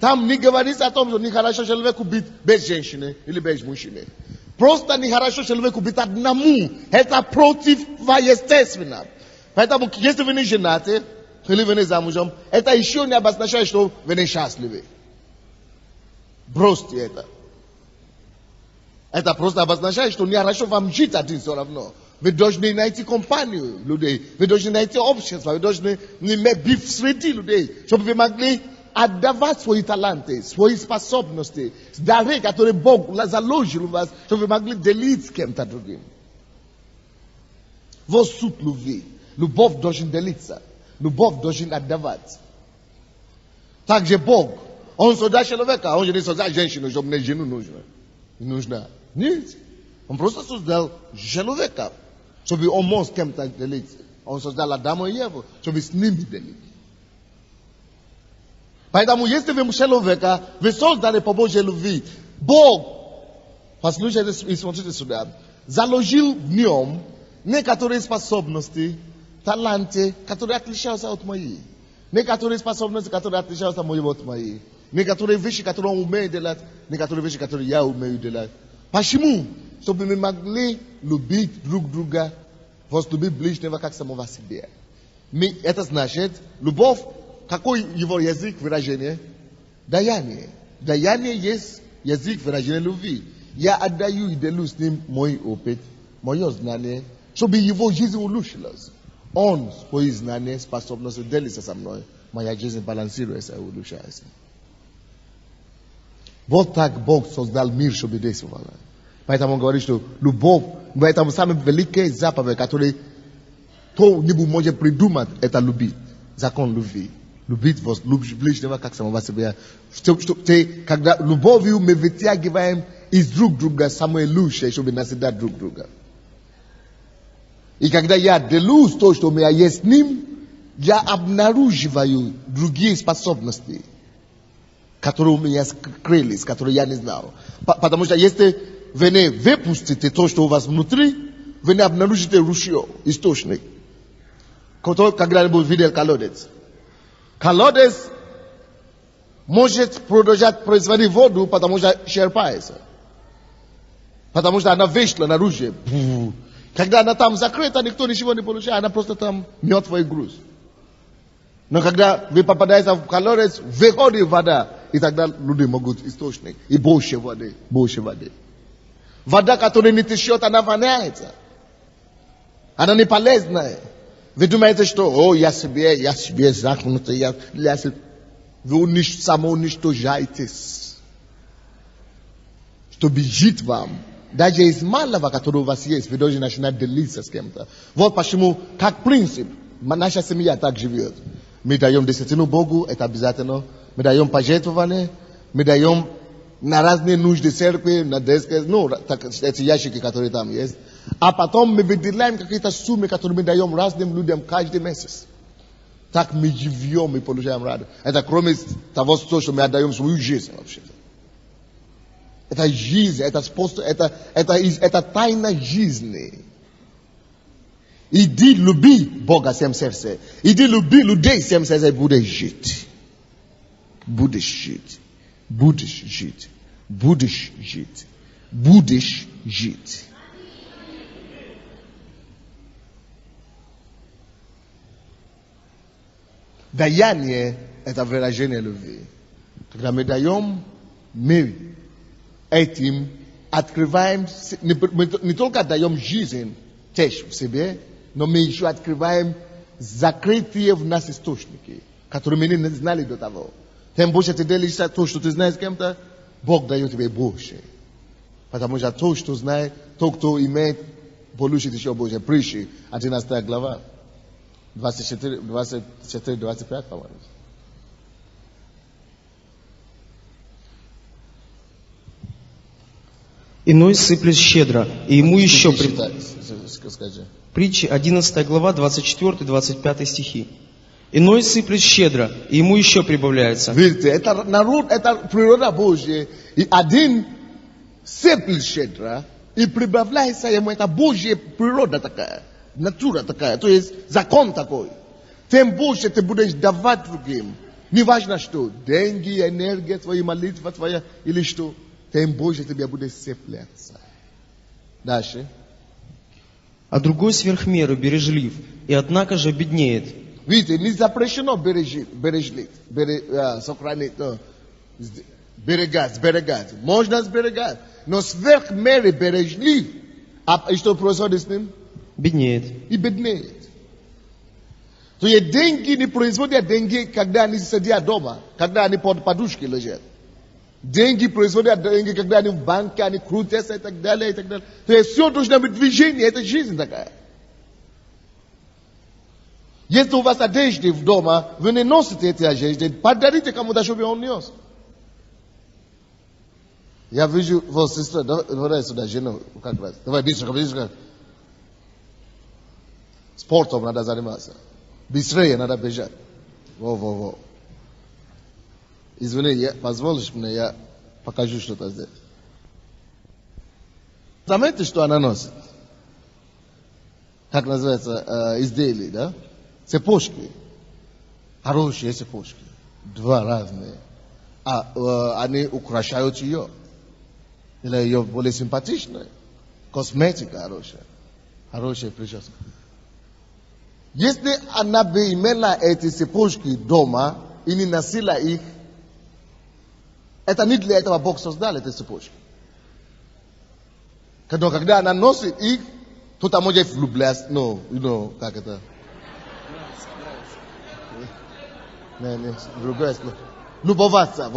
Speaker 1: Там не говорится о том, что нехорошо человеку быть без женщины или без мужчины. Просто нехорошо человеку быть одному. Это противоестественно. Поэтому, если вы не женаты, или вы не замужем, это еще не обозначает, что вы не счастливы. Бросьте это. Это просто обозначает, что нехорошо вам жить один все равно. Вы должны найти компанию людей. Вы должны найти общество. Вы должны быть среди людей, чтобы вы могли отдавать свои таланты, свои способности, дары, которые Бог заложил в вас, чтобы вы могли делить с кем-то другим. Вот суть любви. Любовь должен делиться. Любовь должен отдавать. Также Бог, он создал человека, он же не создал женщину, чтобы мне жену нужна. Нет. Он просто создал человека, чтобы он мог с кем-то делиться. Он создал Адама и Еву, чтобы с ними делить. Поэтому, если вы человека, вы создали по Божьей любви, Бог, послушайте и смотрите сюда, заложил в нем некоторые способности, таланты, которые отличаются от моих. Некоторые способности, которые отличаются от моего мои. Некоторые вещи, которые он умеет делать, некоторые вещи, которые я умею делать. Почему? Чтобы мы могли любить друг друга, возлюбить ближнего, как самого себя. Это значит, любовь, какой его язык выражения? Даяние. Даяние есть язык выражения любви. Я отдаю и делю с ним мой опыт, мое знание, чтобы его жизнь улучшилась. Он свои знания, способности делится со мной. Моя жизнь балансируется и улучшается. Вот так Бог создал мир, чтобы действовал. Поэтому он говорит, что любовь, поэтому самая великая заповедь, которую кто-нибудь может придумать, это любить. Закон любви. Любить ближнего, как самого себя. Когда любовью мы вытягиваем из друг друга самое лучшее, чтобы назидать друг друга. И когда я делюсь то, что у меня есть с ним, я обнаруживаю другие способности, которые у меня скрылись, которые я не знал. Потому что если вы не выпустите то, что у вас внутри, вы не обнаружите ручье, источник. Кто когда-нибудь видел колодец? Колодец может продолжать производить воду, потому что черпается. Потому что она вышла наружу. Когда она там закрыта, никто ничего не получает, она просто там мертвый груз. Но когда вы попадаете в колодец, выходит вода, и тогда люди могут источник. И больше воды, больше воды. Вода, которая не течет, она воняется. Она не полезная. Вы думаете, что, я себе захнутый, вы самоуничтожаетесь. Чтобы жить вам. Даже из малого, которое у вас есть, вы должны начинать делиться с кем-то. Вот почему, как принцип, наша семья так живет. Мы даем десятину Богу, это обязательно. Мы даем пожертвования, мы даем на разные нужды церкви, на дески, эти ящики, которые там есть. А потом мы выделяем какие-то суммы, которые мы даем разным людям каждый месяц. Так мы живем и получаем радость. Это кроме того, что мы отдаем свою жизнь вообще-то. Это жизнь, это способ, это тайна жизни. Иди люби Бога всем сердцем. Иди люби людей всем сердцем и будешь жить. Будешь жить. Будешь жить. Будешь жить. Будешь жить. Даяние – это выражение любви. Когда мы даем, мы этим открываем, не только даем жизнь теж в себе, но мы еще открываем закрытые в нас источники, которые мы не знали до того. Тем больше ты делишься то, что ты знаешь с кем-то, Бог дает тебе больше. Потому что то, что знает, то, кто имеет, получит еще больше. Притчи, 11 глава, 24-25, по-моему.
Speaker 2: Иной сыплет щедро, и ему еще...
Speaker 1: Скажи.
Speaker 2: Притчи, 11 глава, 24-25 стихи. Иной сыплет щедро, и ему еще прибавляется.
Speaker 1: Видите, это народ, это природа Божья. И один сыплет щедро, и прибавляется ему. Это Божья природа такая, натура такая, то есть закон такой. Тем больше ты будешь давать другим. Неважно что, деньги, энергия, твоя молитва твоя или что. Тем больше тебе будет сыпляться. Дальше.
Speaker 2: А другой сверх меры бережлив, и однако же беднеет.
Speaker 1: Видите, не запрещено сохранить, сберегать. Можно сберегать. Но сверх меры бережлив. И что происходит с ним?
Speaker 2: Беднеет.
Speaker 1: И беднеет. То есть деньги не производят деньги, когда они сидят дома, когда они под подушкой лежат. Деньги производят деньги, когда они в банке, они крутятся и так далее, и так далее. То есть все должно быть движение, это жизнь такая. Если у вас одежды в дома, вы не носите эти одежды, подарите кому-то, чтобы он нес. Я вижу, вот, сестра, давай сюда, жену, как вас? Давай, быстро. Спортом надо заниматься. Быстрее надо бежать. Во. Извини, позволишь мне, я покажу что-то здесь. Заметьте, что она носит? Как называется, изделие, да? Цепочки. Хорошие цепочки. Два разные. Они украшают ее. Или ее более симпатичная. Косметика хорошая. Хорошая прическа. Если она бы имела эти цепочки дома и не носила их, это не для этого Бог создал эти цепочки. Но когда она носит их, кто-то может влюбляться. Как это? Не, другое слово. Любоваться.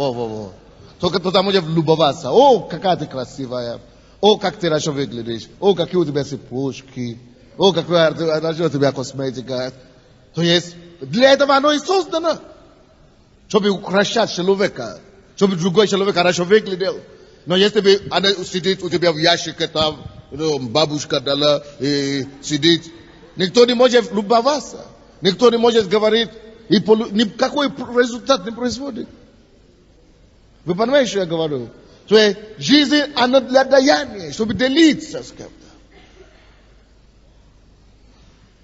Speaker 1: Только кто-то может влюбоваться. О, какая ты красивая. О, как ты хорошо выглядишь. О, какие у тебя цепочки. О, какая у тебя косметика. То есть, для этого оно и создано. Чтобы украшать человека. Чтобы другой человек хорошо выглядел. Но если бы она сидит у тебя в ящике там, бабушка дала и сидит, никто не может любоваться. Никто не может говорить, и никакой результат не происходит. Вы понимаете, что я говорю? То есть жизнь, она для даяния, чтобы делиться с кем-то.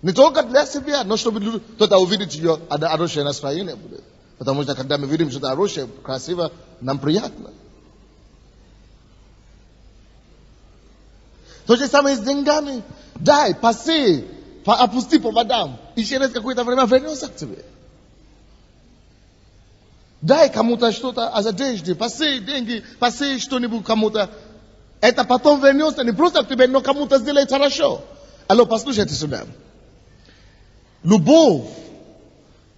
Speaker 1: Не только для себя, но чтобы кто-то увидит ее, хорошее настроение будет. Потому что когда мы видим что-то хорошее, красиво, нам приятно. То же самое с деньгами. Дай, паси, опусти по водам. И через какое-то время вернется к тебе. Дай кому-то что-то из одежды, паси деньги, паси что-нибудь кому-то. Это потом вернется не просто к тебе, но кому-то сделает хорошо. Алло, послушайте сюда. Любовь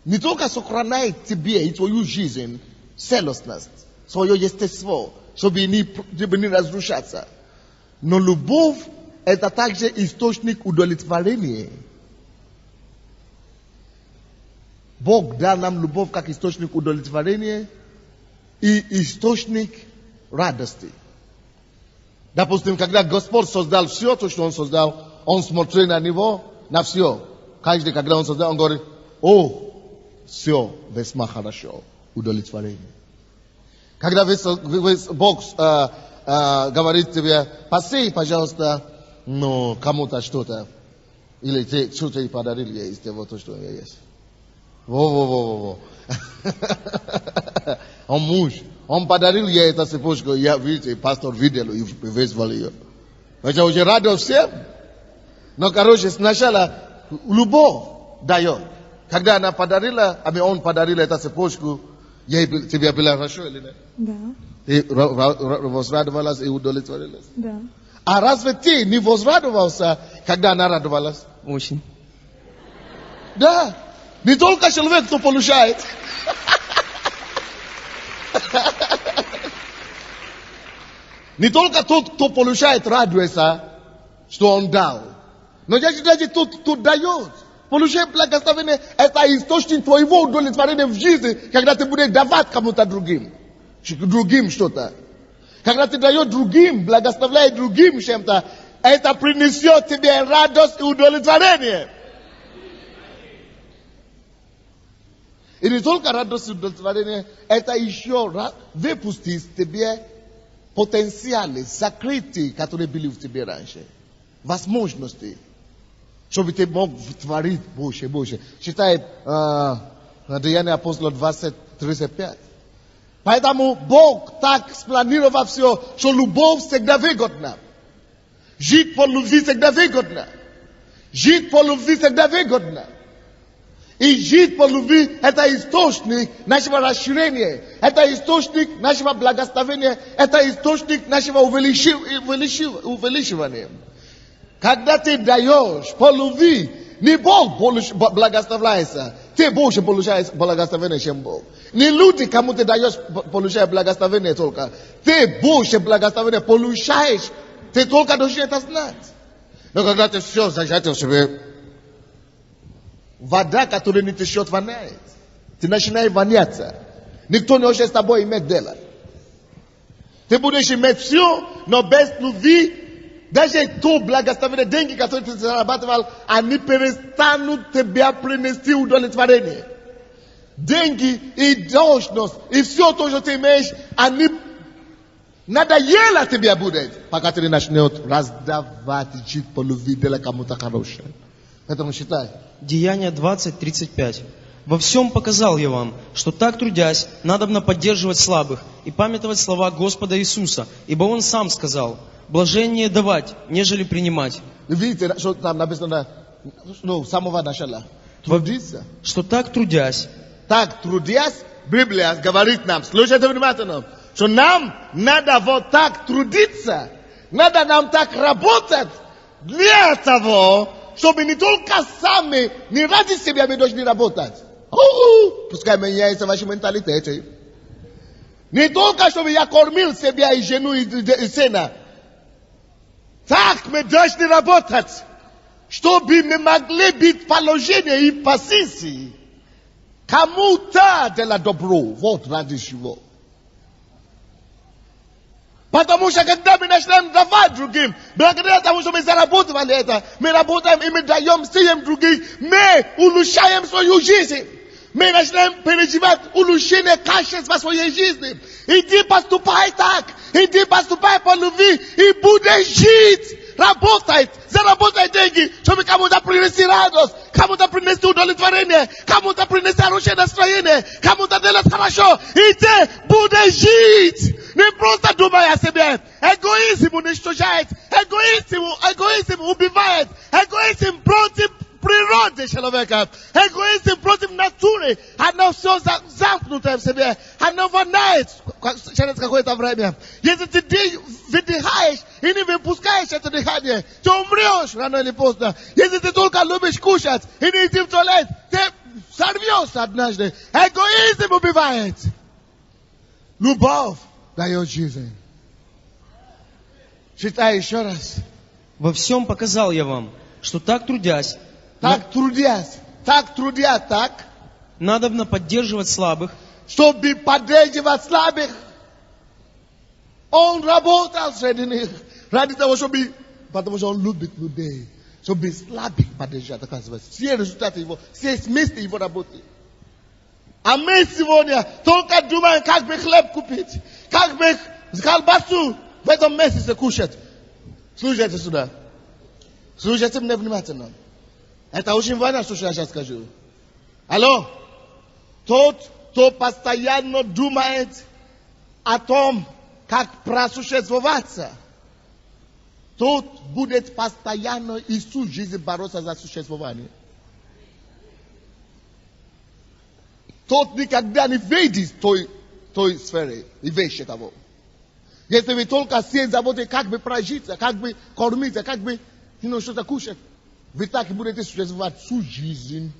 Speaker 1: не только сохраняет тебе и твою жизнь, целостность, свое естество, чтобы не разрушаться. Но любовь – это также источник удовлетворения. Бог дал нам любовь как источник удовлетворения и источник радости. Допустим, когда Господь создал все то, что Он создал, Он смотрел на него, на все. Каждый, когда Он создал, Он говорит, о, все весьма хорошо, удовлетворение. Когда Бог говорит тебе, посей, пожалуйста, кому-то что-то, или ты что-то подарил ей из того, то, что у меня есть. Во. Он муж, он подарил ей эту цепочку, видите, пастор видел и вызвал ее. Это уже радость всем. Но, сначала любовь дает. Когда она подарила, он подарил эту цепочку, тебе было хорошо или нет?
Speaker 3: Да.
Speaker 1: Ты возрадовалась и удовлетворилась?
Speaker 3: Да.
Speaker 1: А разве ты не возрадовался, когда она радовалась?
Speaker 2: Очень.
Speaker 1: Да. Не только человек, кто получает. Не только тот, кто получает, радуется, что он дал. Но даже тот, кто дает. Получать благословение, это источник твоего удовлетворения в жизни, когда ты будешь давать кому-то другим что-то. Когда ты даешь другим, благословляешь другим чем-то, это принесет тебе радость и удовлетворение. И не только радость и удовлетворение, это еще выпустит тебе потенциалы, закрытые, которые были в тебе раньше. Возможности. Чтобы ты мог творить больше. Читай Деяния апостолов 20:35. Поэтому Бог так спланировал все, что любовь всегда выгодна. Жить по любви всегда выгодно. Жить по любви всегда выгодно. И жить по любви – это источник нашего расширения. Это источник нашего благословения. Это источник нашего увеличивания. Когда ты даешь по любви, не Бог благословляется, ты больше получаешь благословение, чем Бог. Не люди, кому ты даешь, получаешь благословение только. Ты больше благословения получаешь, ты только должен это знать. Но когда ты все зажать в себе, вода, которая не течет, воняет. Ты начинаешь воняться. Никто не хочет с тобой иметь дело. Ты будешь иметь все, но без любви, даже то благословение, деньги, которые ты зарабатывал, они перестанут тебя принести удовлетворение. Деньги и должность, и все то, что ты имеешь, они надоело тебе будет, пока ты не начнешь раздавать и жить по любви, делать кому-то хорошее. Поэтому считай.
Speaker 2: Деяния 20:35. Во всем показал я вам, что так трудясь, надобно поддерживать слабых и памятовать слова Господа Иисуса, ибо Он сам сказал, блажение давать, нежели принимать.
Speaker 1: Видите, что там написано, ну, с самого начала. Трудиться.
Speaker 2: Что так трудясь,
Speaker 1: Так трудясь, Библия говорит нам, слушайте внимательно, что нам надо вот так трудиться, надо нам так работать для того, чтобы не только сами, не ради себя мы должны работать. Пускай меняется ваш менталитет. Не только чтобы я кормил себя и жену и сына. Так мы должны работать, чтобы мы могли быть в положении и позиции кому-то для добро. Вот ради чего. Потому что когда мы начинаем давать другим, благодаря тому, что мы заработали это, мы работаем и мы даем, сеем другим, мы улучшаем свою жизнь. Мы начинаем переживать улучшение качества своей жизни. Иди поступай так, иди поступай по любви и будешь жить. Работай, заработай деньги, чтобы кому-то принести радость, кому-то принести удовлетворение, кому-то принести хорошее настроение, кому-то делать хорошо. И ты будешь жить. Не просто думай о себе. Эгоизм уничтожает, эгоизм убивает, эгоизм против природы человека, эгоизм против натуры. Оно все замкнутое в себе, оно воняет через какое-то время. Если ты выдыхаешь и не выпускаешь это дыхание, ты умрешь рано или поздно. Если ты только любишь кушать и не идти в туалет, ты сорвешься однажды. Эгоизм убивает. Любовь дает жизнь. Читай еще раз.
Speaker 2: во всем показал я вам, что так трудясь,
Speaker 1: Так трудясь, так,
Speaker 2: надобно поддерживать слабых,
Speaker 1: чтобы поддерживать слабых. Он работал среди них ради того, чтобы, потому что он любит людей, чтобы слабых поддержать, оказывается. Все результаты его, все смыслы его работы. А мы сегодня только думаем, как бы хлеб купить, как бы колбасу в этом месяце кушать. Слушайте сюда. Слушайте мне внимательно. Это очень важно, что я сейчас скажу. Алло? Тот, кто постоянно думает о том, как просуществоваться, тот будет постоянно и всю жизнь бороться за существование. Тот никогда не выйдет из той сферы и вещи того. Если вы только все заботитесь, как бы прожиться, как бы кормиться, как бы что-то кушать, вы так и будете существовать всю жизнь.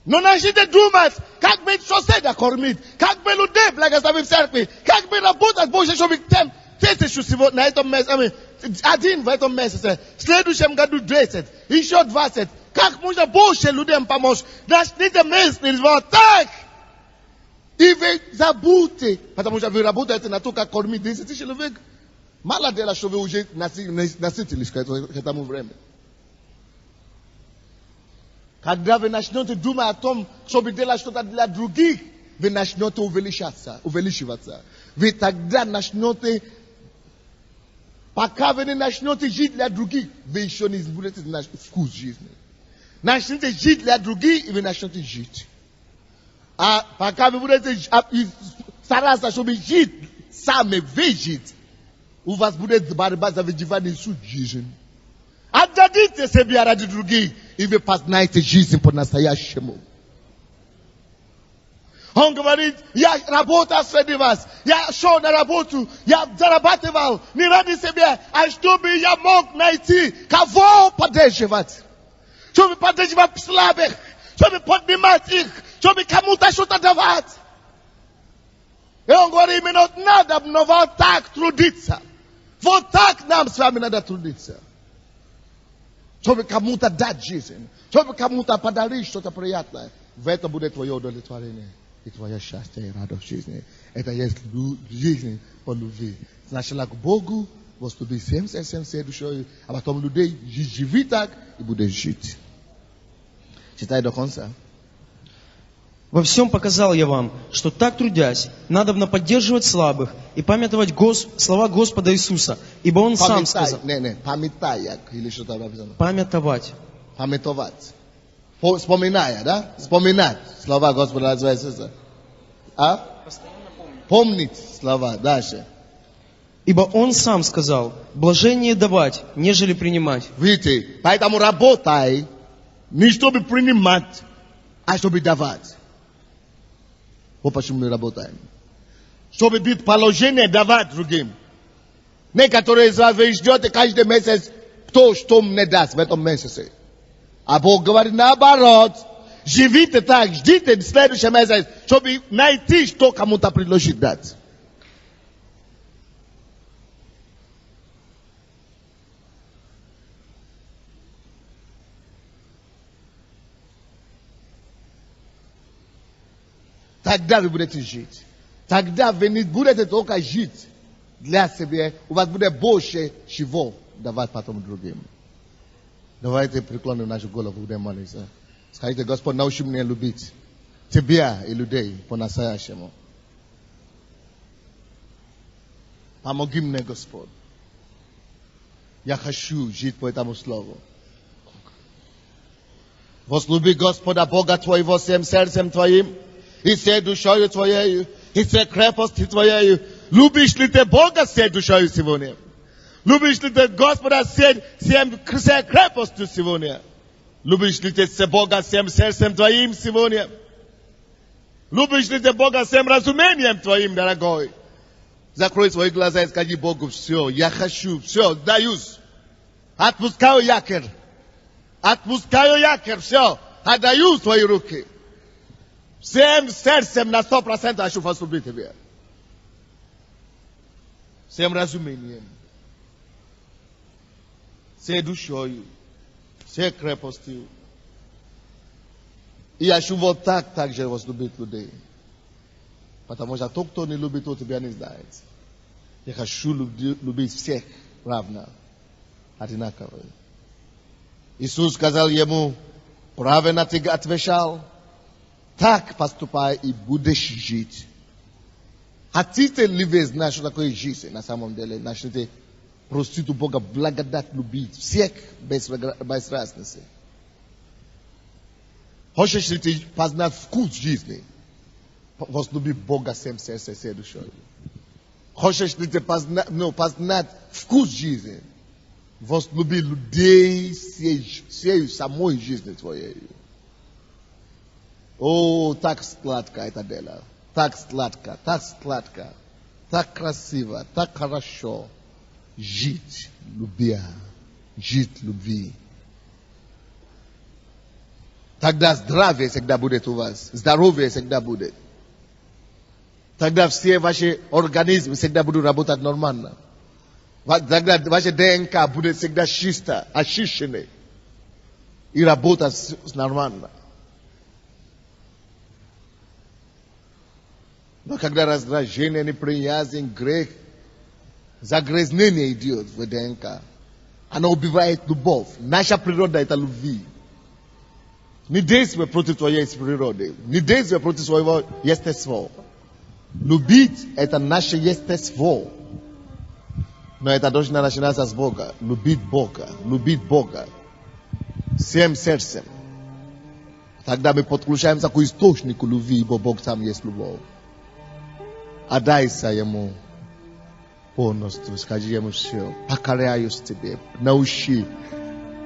Speaker 1: Но начните думать, как бы соседа кормить, как бы людей благословить в церкви, как бы работать больше, чтобы тем 1000 сегодня на этом месяце, один в этом месяце, в следующем году 10, еще 20. Как можно больше людям помочь? Начните мыслить вот так. И вы забудьте, потому что вы работаете на то, как кормить 10 000 человек. Мало дело, что вы уже насытились к этому времени. Когда вы начнете думать о том, чтобы делать что-то для других, вы начнете увеличиваться. Вы тогда начнете, пока вы не начнете жить для других, вы еще не будете знать вкус жизни. Начните жить для других, и вы начнете жить. А пока вы будете стараться, чтобы жить сами, вы жить, у вас будет борьба за выживание всю жизнь. Отдадите себя ради других, и вы познаете жизнь по-настоящему. Он говорит, я работал среди вас, я шел на работу, я зарабатывал не ради себя, а чтобы я мог найти, кого поддерживать. Чтобы поддерживать слабых, чтобы поднимать их, чтобы кому-то что-то давать. И он говорит, именно надо вот так трудиться. Вот так нам с вами надо трудиться. Чтобы кому-то дать жизнь, чтобы кому-то подарить что-то приятное. В этом будет твое удовлетворение и твое счастье и радость в жизни. Это есть жизнь по любви. Сначала к Богу, возлюби всем душой, а потом людей живи так и будешь жить. Читай до конца.
Speaker 2: Во всем показал я вам, что так трудясь, надобно поддерживать слабых и памятовать слова Господа Иисуса, ибо Он сам сказал.
Speaker 1: Памятай или что-то написано.
Speaker 2: Памятовать.
Speaker 1: Памятовать. Вспоминая, да? Вспоминать слова Господа называется. А? Помнить слова. Дальше.
Speaker 2: Ибо Он сам сказал, блажение давать, нежели принимать.
Speaker 1: Видите, поэтому работай не чтобы принимать, а чтобы давать. Вот почему мы работаем. Чтобы быть положение давать другим. Некоторые из вас вы ждете каждый месяц, кто что мне даст в этом месяце. А Бог говорит наоборот. Живите так, ждите в следующий месяц, чтобы найти, что кому-то предложить дать. Тогда вы будете жить. Тогда вы не будете только жить для себя, у вас будет больше чего давать потом другим. Давайте преклоним нашу голову, будем молиться. Скажите, Господь, научи меня любить Тебя и людей по-настоящему. Помоги мне, Господь. Я хочу жить по этому слову. Возлюби Господа Бога Твоего всем сердцем Твоим, и всей душою Твоею, и всей крепостью Твоею. Любишь ли ты Бога всей душою сегодня? Любишь ли ты Господа всей крепостью сегодня? Любишь ли ты Бога всем сердцем Твоим сегодня? Любишь ли ты Бога всем разумением Твоим, дорогой? Закрой свои глаза и скажи Богу, все, я хочу, все, сдаюсь. Отпускаю якорь. Отпускаю якорь, все, отдаю свои руки. Всем сердцем на 100% хочу возлюбить Тебя. Всем разумением. Всей душою. Всей крепостью. И я хочу вот так же возлюбить людей. Потому что тот, кто не любит, тот тебя не знает. Я хочу любить всех равно. Одинаково. Иисус сказал ему, правильно ты отвечал. Так поступай и будешь жить. Хотите ли вы знать, что такое жизнь на самом деле? Начните просить у Бога благодать любить всех без разницы. Хочешь ли ты познать вкус жизни? Возлюби Бога всем сердцем, всей душой. Хочешь ли ты познать вкус жизни? Возлюби людей всей самой жизни твоей. О, так сладко это дело. Так сладко, так красиво, так хорошо. Жить, любя, жить, любви. Тогда здравие всегда будет у вас. Здоровье всегда будет. Тогда все ваши организмы всегда будут работать нормально. Тогда ваша ДНК будет всегда чисто, очищены. И работать нормально. Но когда раздражение, неприязнь, грех, загрязнение идет в ДНК, оно убивает любовь. Наша природа это любви. Не действуй против твоей природы. Не действуй против своего естества. Любить это наше естество. Но это должно начинаться с Бога. Любить Бога. Любить Бога. Всем сердцем. Тогда мы подключаемся к источнику любви, ибо Бог сам есть любовь. Отдайся Ему полностью. Скажи Ему все. Покоряюсь Тебе. Научи.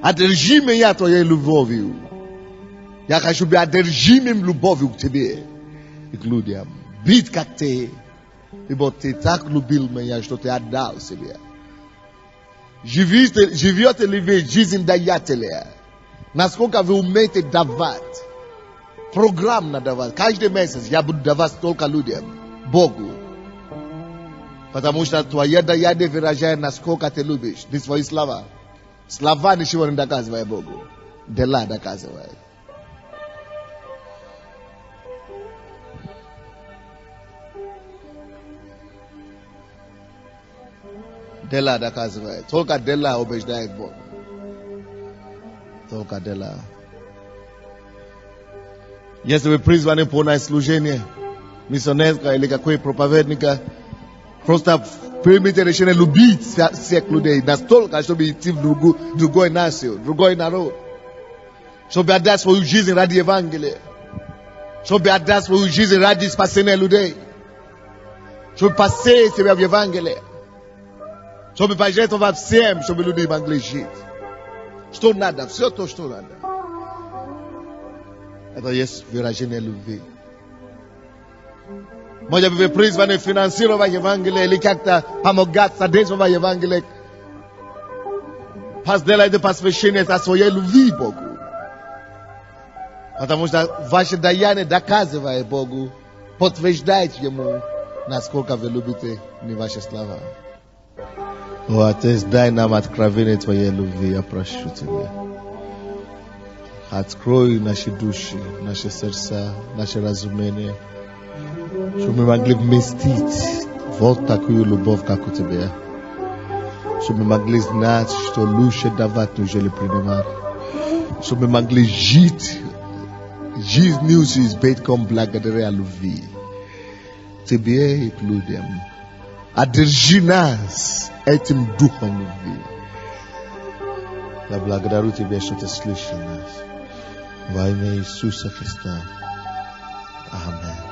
Speaker 1: Одержи меня Твоей любовью. Я хочу быть одержимым любовью к Тебе и к людям. Быть как Ты. Ибо Ты так любил меня, что Ты отдал себя. Живете ли вы жизнь даятеля? Насколько вы умеете давать? Программно давать. Каждый месяц я буду давать только людям. Богу. Потому что твое даяние выражает, насколько ты любишь. Не свои слова. Слова ничего не доказывают Богу. Дела доказывают. Дела доказывают. Только дела убеждает Бога. Только дела. Если вы призваны полное служение, миссионерское или какое проповедника, просто примите решение любить всех людей настолько, чтобы идти в другой нацию, другой народ. Щоб я дасть свою жизнь ради Евангелия. Щоб я дасть свою жизнь ради спасения людей. Щоб посеять себя в Евангелие. Чтобы пожертвовать всем, чтобы люди могли жить. Что надо? Все то, что надо. Это есть выражение любви. Может быть, призваны финансировать Евангелие или как-то помогать содействовать Евангелие. Сделайте посвящение о своей любви Богу. Потому что ваше даяние доказывает Богу, подтверждает Ему, насколько вы любите не ваши слова. О, Отец, дай нам откровение Твоей любви, я прошу Тебя. Открой наши души, наши сердца, наше разумение, чтобы мы могли вместить вот такую любовь, как у Тебя. Чтобы мы могли знать, что лучше давать, нежели принимать. Чтобы мы могли жить жизнью с избытком благодаря любви. Тебе и к людям. Одержи нас этим духом любви. Я благодарю Тебя, что Ты слышишь нас. Во имя Иисуса Христа. Аминь.